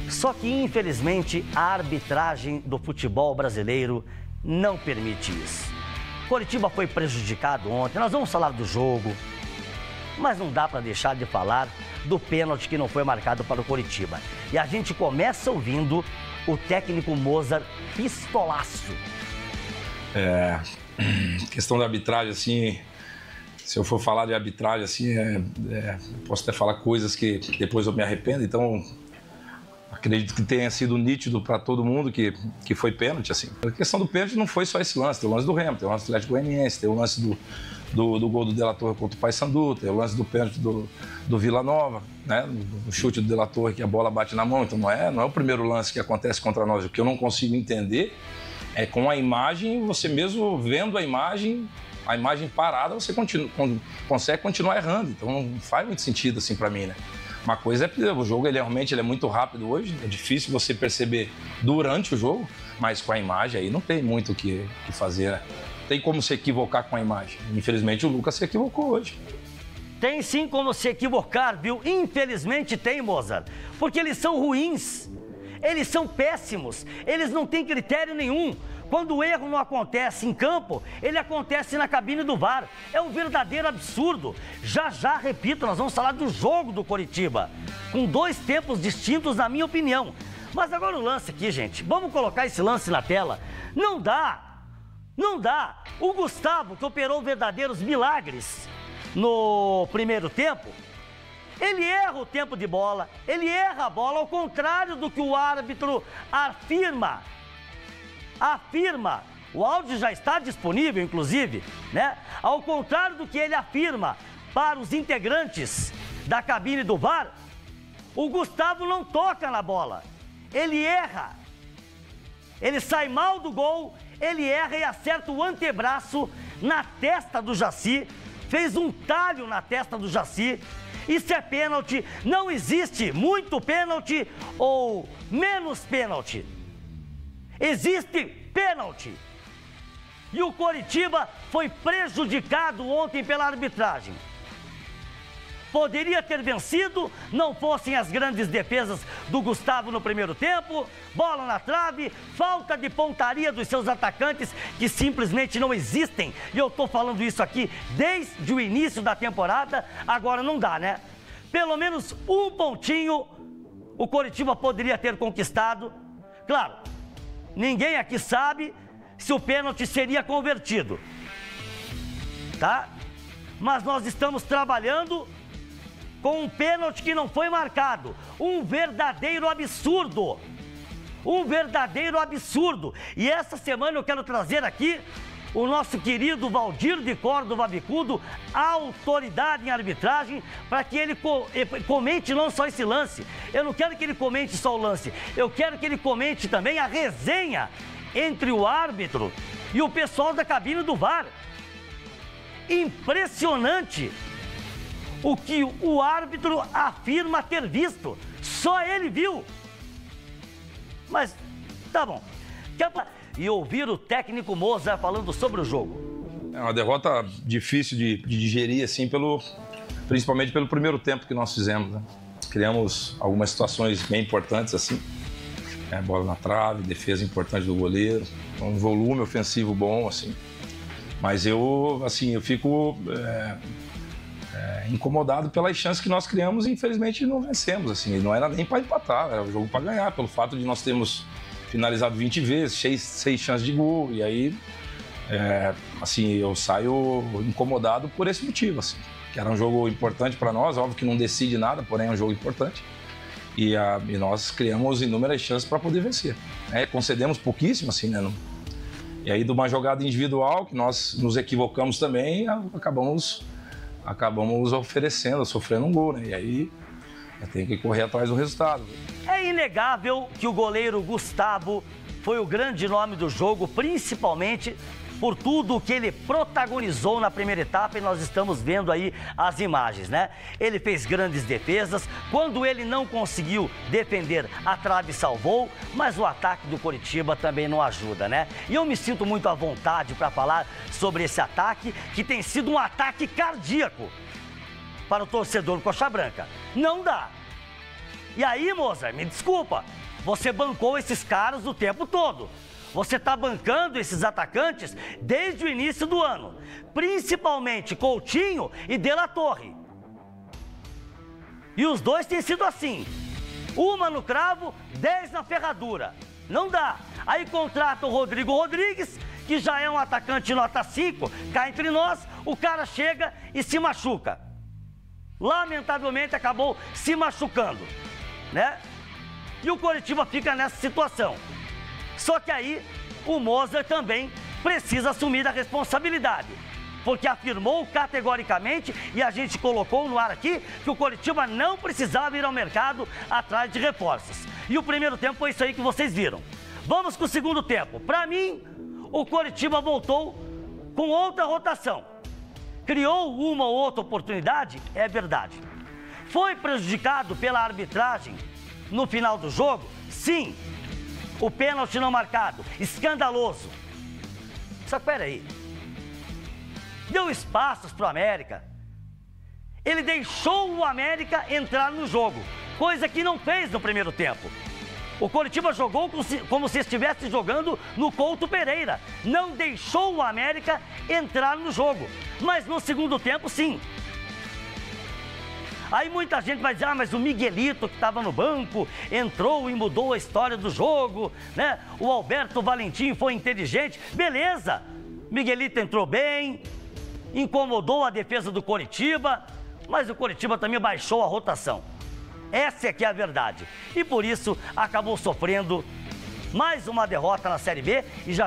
Só que, infelizmente, a arbitragem do futebol brasileiro não permite isso. Coritiba foi prejudicado ontem, nós vamos falar do jogo, mas não dá para deixar de falar do pênalti que não foi marcado para o Coritiba. E a gente começa ouvindo o técnico Mozart pistolaço. Questão da arbitragem, assim, se eu for falar de arbitragem, assim, posso até falar coisas que depois eu me arrependo, então acredito que tenha sido nítido para todo mundo que foi pênalti, assim. A questão do pênalti não foi só esse lance, tem o lance do Remo, tem o lance do Atlético Goianiense, tem o lance do gol do De La Torre contra o Paysandu, tem o lance do pênalti do Vila Nova, né? O chute do De La Torre que a bola bate na mão, então não é o primeiro lance que acontece contra nós. O que eu não consigo entender é com a imagem, você mesmo vendo a imagem parada, você consegue continuar errando, então não faz muito sentido assim para mim, né? Uma coisa é, o jogo ele é muito rápido hoje, é difícil você perceber durante o jogo, mas com a imagem aí não tem muito o que fazer, né? Tem como se equivocar com a imagem. Infelizmente o Lucas se equivocou hoje. Tem sim como se equivocar, viu? Infelizmente tem, Mozart, porque eles são ruins, eles são péssimos, eles não têm critério nenhum. Quando o erro não acontece em campo, ele acontece na cabine do VAR. É um verdadeiro absurdo. Já, repito, nós vamos falar do jogo do Coritiba, com dois tempos distintos, na minha opinião. Mas agora o lance aqui, gente, vamos colocar esse lance na tela. Não dá. O Gustavo, que operou verdadeiros milagres no primeiro tempo, ele erra o tempo de bola, ele erra a bola, ao contrário do que o árbitro afirma. O áudio já está disponível, inclusive, né? Ao contrário do que ele afirma para os integrantes da cabine do VAR, o Gustavo não toca na bola, ele erra. Ele sai mal do gol, ele erra e acerta o antebraço na testa do Jaci, fez um talho na testa do Jaci. Isso é pênalti, não existe muito pênalti ou menos pênalti. Existe pênalti. E o Coritiba foi prejudicado ontem pela arbitragem. Poderia ter vencido, não fossem as grandes defesas do Gustavo no primeiro tempo, bola na trave, falta de pontaria dos seus atacantes que simplesmente não existem. E eu estou falando isso aqui desde o início da temporada, agora não dá, né? Pelo menos um pontinho o Coritiba poderia ter conquistado. Claro, ninguém aqui sabe se o pênalti seria convertido, tá? Mas nós estamos trabalhando com um pênalti que não foi marcado. Um verdadeiro absurdo. Um verdadeiro absurdo. E essa semana eu quero trazer aqui o nosso querido Valdir de Córdova Bicudo, autoridade em arbitragem, para que ele comente não só esse lance. Eu não quero que ele comente só o lance, eu quero que ele comente também a resenha entre o árbitro e o pessoal da cabine do VAR. Impressionante o que o árbitro afirma ter visto. Só ele viu. Mas, tá bom. E ouvir o técnico Mozart falando sobre o jogo. É uma derrota difícil de digerir, assim, principalmente pelo primeiro tempo que nós fizemos, né? Criamos algumas situações bem importantes, assim. Bola na trave, defesa importante do goleiro, um volume ofensivo bom, assim. Mas eu fico incomodado pelas chances que nós criamos e infelizmente não vencemos, assim. Não era nem para empatar, era um jogo para ganhar, pelo fato de nós termos finalizado 20 vezes, 6 chances de gol, e aí, eu saio incomodado por esse motivo, assim. Que era um jogo importante para nós, óbvio que não decide nada, porém é um jogo importante. E nós criamos inúmeras chances para poder vencer. Concedemos pouquíssimo, assim, né? E aí, de uma jogada individual, que nós nos equivocamos também, acabamos sofrendo um gol, né? E aí, tem que correr atrás do resultado. É inegável que o goleiro Gustavo foi o grande nome do jogo, principalmente por tudo o que ele protagonizou na primeira etapa, e nós estamos vendo aí as imagens, né? Ele fez grandes defesas, quando ele não conseguiu defender, a trave salvou, mas o ataque do Coritiba também não ajuda, né? E eu me sinto muito à vontade para falar sobre esse ataque, que tem sido um ataque cardíaco para o torcedor Coxa Branca. Não dá. E aí, Mozart, me desculpa, você bancou esses caras o tempo todo. Você está bancando esses atacantes desde o início do ano, principalmente Coutinho e De La Torre. E os dois têm sido assim, uma no cravo, 10 na ferradura. Não dá. Aí contrata o Rodrigo Rodrigues, que já é um atacante nota 5, cá entre nós, o cara chega e se machuca. Lamentavelmente acabou se machucando, né? E o Coritiba fica nessa situação. Só que aí o Mozart também precisa assumir a responsabilidade, porque afirmou categoricamente, e a gente colocou no ar aqui, que o Coritiba não precisava ir ao mercado atrás de reforços. E o primeiro tempo foi isso aí que vocês viram. Vamos com o segundo tempo. Para mim, o Coritiba voltou com outra rotação. Criou uma ou outra oportunidade, é verdade. Foi prejudicado pela arbitragem no final do jogo? Sim. O pênalti não marcado, escandaloso. Só que peraí. Deu espaços para o América. Ele deixou o América entrar no jogo, coisa que não fez no primeiro tempo. O Coritiba jogou como se estivesse jogando no Couto Pereira. Não deixou o América entrar no jogo. Mas no segundo tempo, sim. Aí muita gente vai dizer, ah, mas o Miguelito que estava no banco entrou e mudou a história do jogo, né? O Alberto Valentim foi inteligente. Beleza, Miguelito entrou bem, incomodou a defesa do Coritiba, mas o Coritiba também baixou a rotação. Essa é que é a verdade. E por isso acabou sofrendo mais uma derrota na Série B e já